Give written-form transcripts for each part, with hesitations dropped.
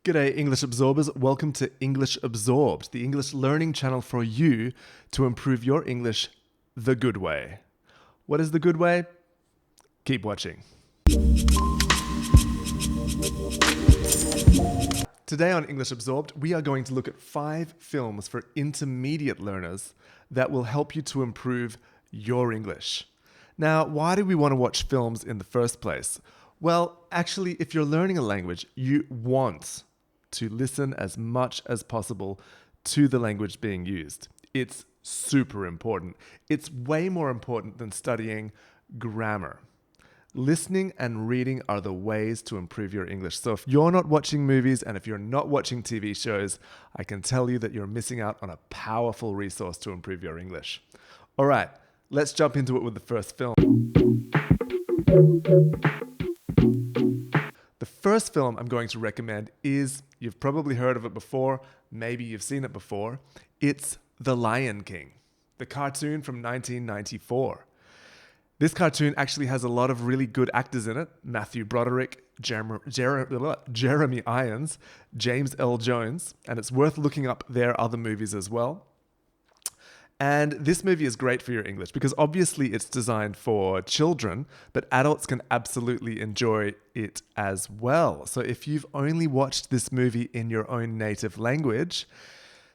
G'day, English Absorbers. Welcome to English Absorbed, the English learning channel for you to improve your English the good way. What is the good way? Keep watching. Today on English Absorbed, we are going to look at 5 films for intermediate learners that will help you to improve your English. Now, why do we want to watch films in the first place? Well, actually, if you're learning a language, you want to listen as much as possible to the language being used. It's super important. It's way more important than studying grammar. Listening and reading are the ways to improve your English. So if you're not watching movies and if you're not watching TV shows, I can tell you that you're missing out on a powerful resource to improve your English. All right, let's jump into it with the first film. The first film I'm going to recommend is, you've probably heard of it before, maybe you've seen it before. It's The Lion King, the cartoon from 1994. This cartoon actually has a lot of really good actors in it. Matthew Broderick, Jeremy Irons, James L. Jones, and it's worth looking up their other movies as well. And this movie is great for your English because obviously it's designed for children, but adults can absolutely enjoy it as well. So if you've only watched this movie in your own native language,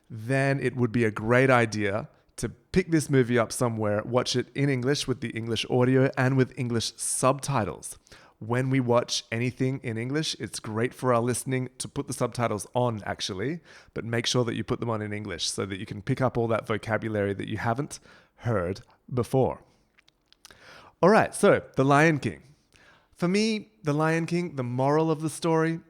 then it would be a great idea to pick this movie up somewhere, watch it in English with the English audio and with English subtitles. When we watch anything in English, it's great for our listening to put the subtitles on, actually, but make sure that you put them on in English so that you can pick up all that vocabulary that you haven't heard before. All right, so The Lion King. For me, The Lion King, the moral of the story,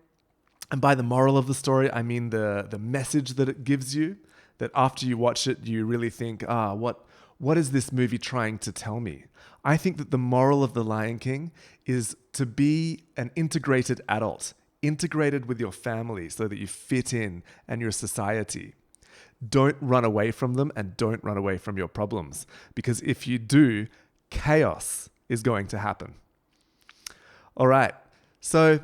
and by the moral of the story, I mean the message that it gives you, that after you watch it, you really think, what is this movie trying to tell me? I think that the moral of The Lion King is to be an integrated adult, integrated with your family so that you fit in and your society. Don't run away from them and don't run away from your problems, because if you do, chaos is going to happen. All right, so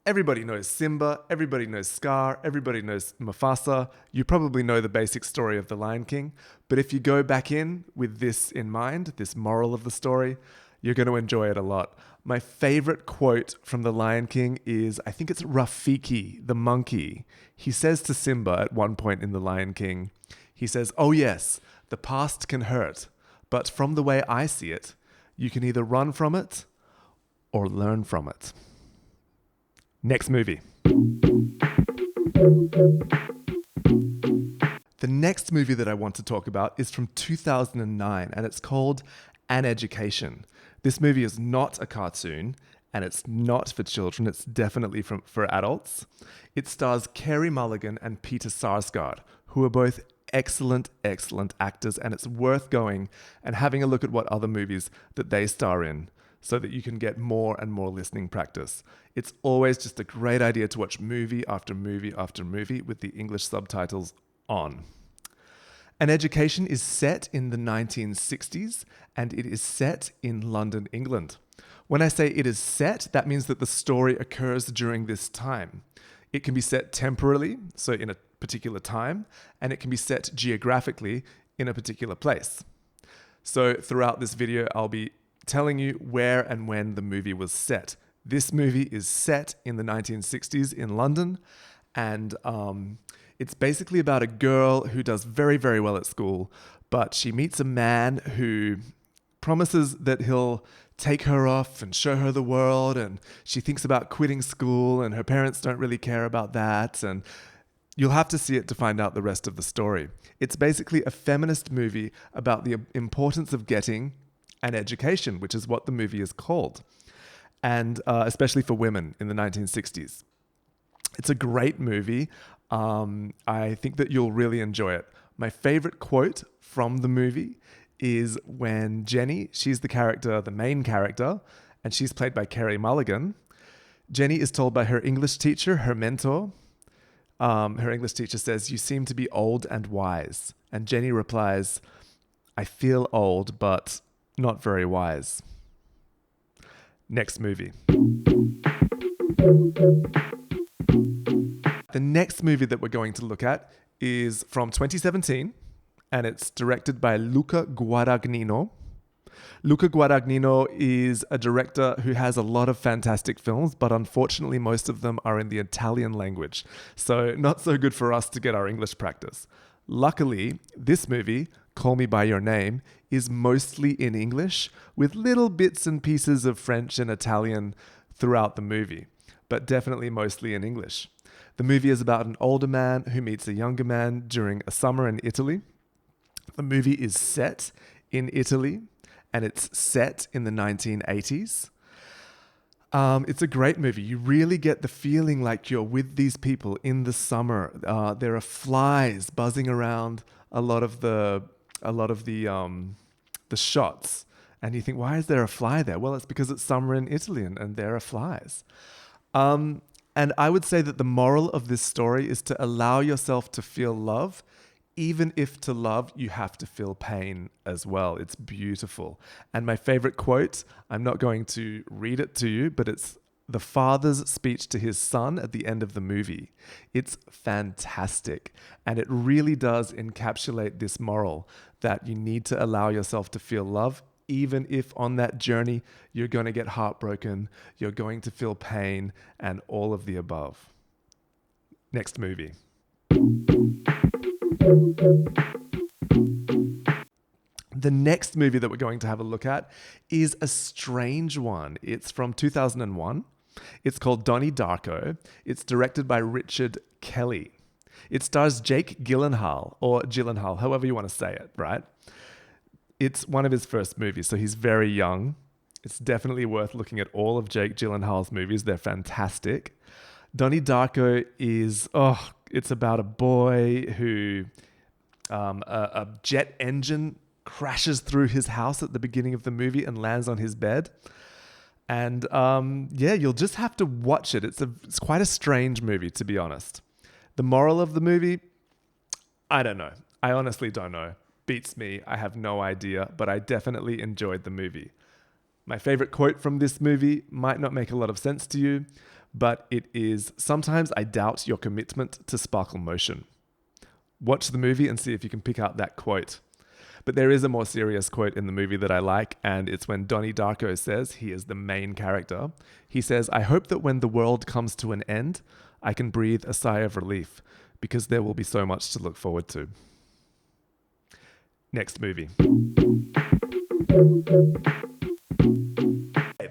everybody knows Simba, everybody knows Scar, everybody knows Mufasa. You probably know the basic story of The Lion King. But if you go back in with this in mind, this moral of the story, you're going to enjoy it a lot. My favorite quote from The Lion King is, I think it's Rafiki, the monkey. He says to Simba at one point in The Lion King, he says, "Oh yes, the past can hurt, but from the way I see it, you can either run from it or learn from it." Next movie. The next movie that I want to talk about is from 2009, and it's called An Education. This movie is not a cartoon, and it's not for children. It's definitely for adults. It stars Carey Mulligan and Peter Sarsgaard, who are both excellent actors, and it's worth going and having a look at what other movies that they star in, so that you can get more and more listening practice. It's always just a great idea to watch movie after movie after movie with the English subtitles on. An Education is set in the 1960s, and it is set in London, England. When I say it is set, that means that the story occurs during this time. It can be set temporally, so in a particular time, and it can be set geographically in a particular place. So throughout this video, I'll be telling you where and when the movie was set. This movie is set in the 1960s in London, and it's basically about a girl who does very, very well at school, but she meets a man who promises that he'll take her off and show her the world, and she thinks about quitting school, and her parents don't really care about that, and you'll have to see it to find out the rest of the story. It's basically a feminist movie about the importance of getting an education, which is what the movie is called, and especially for women in the 1960s. It's a great movie. I think that you'll really enjoy it. My favorite quote from the movie is when Jenny, she's the main character, and she's played by Carey Mulligan. Jenny is told by her English teacher, her mentor, her English teacher says, "You seem to be old and wise." And Jenny replies, "I feel old, but not very wise." Next movie. The next movie that we're going to look at is from 2017, and it's directed by Luca Guadagnino. Luca Guadagnino is a director who has a lot of fantastic films, but unfortunately most of them are in the Italian language, so not so good for us to get our English practice. Luckily, this movie, Call Me By Your Name, is mostly in English, with little bits and pieces of French and Italian throughout the movie, but definitely mostly in English. The movie is about an older man who meets a younger man during a summer in Italy. The movie is set in Italy, and it's set in the 1980s. It's a great movie. You really get the feeling like you're with these people in the summer. There are flies buzzing around a lot of the shots, and you think, why is there a fly there? Well, it's because it's summer in Italy, and there are flies. And I would say that the moral of this story is to allow yourself to feel love, even if to love, you have to feel pain as well. It's beautiful. And my favorite quote, I'm not going to read it to you, but it's the father's speech to his son at the end of the movie. It's fantastic. And it really does encapsulate this moral that you need to allow yourself to feel love, even if on that journey you're going to get heartbroken, you're going to feel pain, and all of the above. Next movie. The next movie that we're going to have a look at is a strange one. It's from 2001. It's called Donnie Darko. It's directed by Richard Kelly. It stars Jake Gyllenhaal, or Gyllenhaal, however you want to say it, right? It's one of his first movies, so he's very young. It's definitely worth looking at all of Jake Gyllenhaal's movies. They're fantastic. Donnie Darko is, it's about a boy who a jet engine crashes through his house at the beginning of the movie and lands on his bed. And you'll just have to watch it. It's quite a strange movie, to be honest. The moral of the movie, I don't know. I honestly don't know. Beats me. I have no idea, but I definitely enjoyed the movie. My favorite quote from this movie might not make a lot of sense to you, but it is, sometimes I doubt your commitment to sparkle motion. Watch the movie and see if you can pick out that quote. But there is a more serious quote in the movie that I like, and it's when Donnie Darko says, he is the main character. He says, I hope that when the world comes to an end, I can breathe a sigh of relief, because there will be so much to look forward to. Next movie.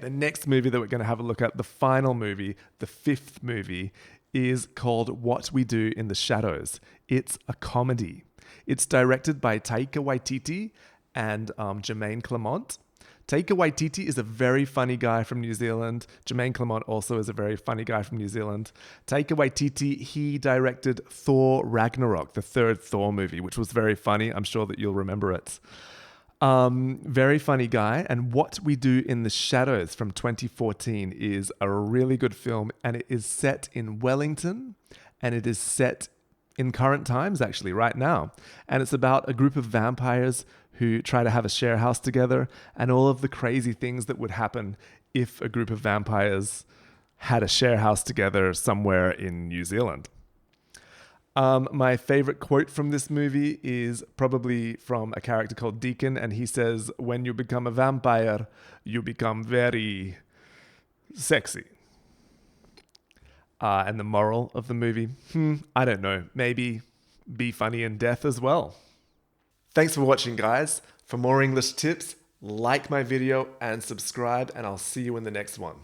The next movie that we're going to have a look at, the final movie, the fifth movie, is called What We Do in the Shadows. It's a comedy. It's directed by Taika Waititi and Jermaine Clement. Taika Waititi is a very funny guy from New Zealand. Jermaine Clement also is a very funny guy from New Zealand. Taika Waititi, he directed Thor Ragnarok, the third Thor movie, which was very funny. I'm sure that you'll remember it. Very funny guy. And What We Do in the Shadows from 2014 is a really good film, and it is set in Wellington, and it is set in current times, actually, right now. And it's about a group of vampires who try to have a share house together, and all of the crazy things that would happen if a group of vampires had a share house together somewhere in New Zealand. My favorite quote from this movie is probably from a character called Deacon, and he says, when you become a vampire, you become very sexy. And the moral of the movie, I don't know, maybe be funny in death as well. Thanks for watching, guys. For more English tips, like my video and subscribe, and I'll see you in the next one.